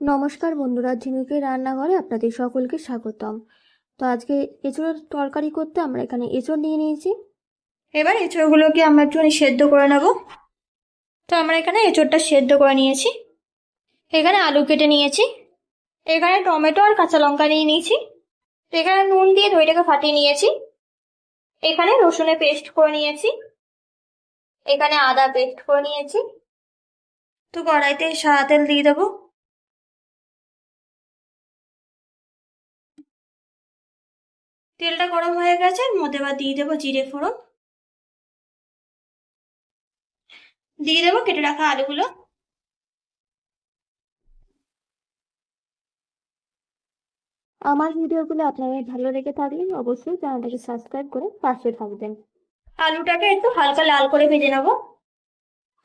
নমস্কার বন্ধুরা, ঝিনুকের রান্নাঘরে আপনাদের সকলকে স্বাগতম। তো আজকে এঁচোড়ের তরকারি করতে আমরা এখানে এঁচোড় নিয়ে নিয়েছি। এবার এঁচোড়গুলোকে আমরা একটুখানি সেদ্ধ করে নেব। তো আমরা এখানে এঁচোড়টা সেদ্ধ করে নিয়েছি। এখানে আলু কেটে নিয়েছি, এখানে টমেটো আর কাঁচা লঙ্কা নিয়ে নিয়েছি, এখানে নুন দিয়ে দইটাকে ফাটিয়ে নিয়েছি, এখানে রসুনের পেস্ট করে নিয়েছি, এখানে আদা পেস্ট করে নিয়েছি। তো কড়াইতে সাদা তেল দিয়ে দেবো। তেলটা গরম হয়ে গেছে, এর মধ্যে এবার দিয়ে দেবো জিরে ফোড়ন, দিয়ে দেবো কেটে রাখা আলুগুলো। আমার ভিডিওগুলো আপনাদের ভালো লেগে থাকলে অবশ্যই চ্যানেলটাকে সাবস্ক্রাইব করে পাশে থাকবেন। আলুটাকে একটু হালকা লাল করে ভেজে নেব।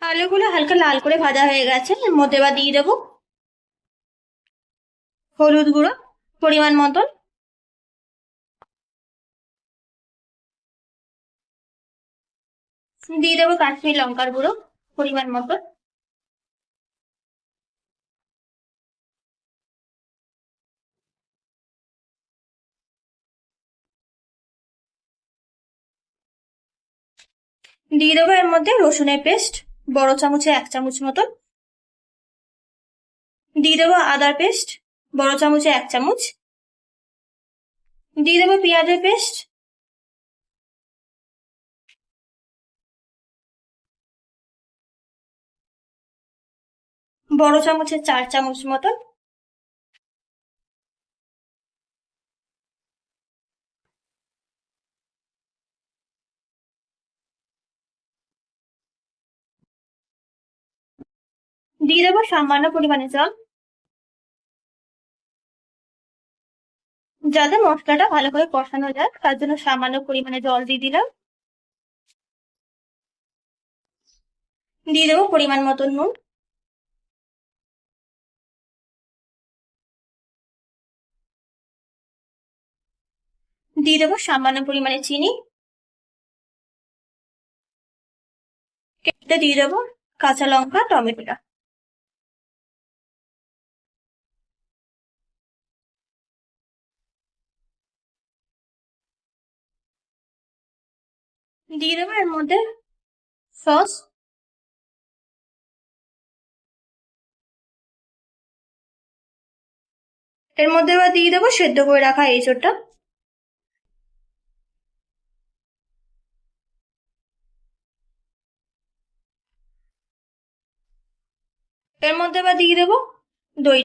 আলুগুলো হালকা লাল করে ভাজা হয়ে গেছে, এর মধ্যে এবার দিয়ে দেবো হলুদ গুঁড়ো পরিমাণ মতন, দিয়ে দেবো কাশ্মীর লঙ্কার গুঁড়ো পরিমাণ মতন, দিয়ে দেবো এর মধ্যে রসুনের পেস্ট বড় চামচে 1 চামচ মতন, দিয়ে দেবো আদার পেস্ট বড় চামচে 1 চামচ, দিয়ে দেবো পেঁয়াজের পেস্ট, বড় চামচে 4 চামচ মতন, দিয়ে দেবো সামান্য পরিমাণে জল, যাতে মশলাটা ভালো করে কষানো যায় তার জন্য সামান্য পরিমাণে জল দিয়ে দিলাম, দিয়ে দেবো পরিমাণ মতন নুন, দিয়ে দেবো সামান্য পরিমাণে চিনি, কেটে দিয়ে দেবো কাঁচা লঙ্কা টমেটোটা, দিয়ে দেবো এর মধ্যে সস, এর মধ্যে এবার দিয়ে দেবো সেদ্ধ করে রাখা এঁচোড়টা, এর মধ্যে এবার দিয়ে দেবো দই।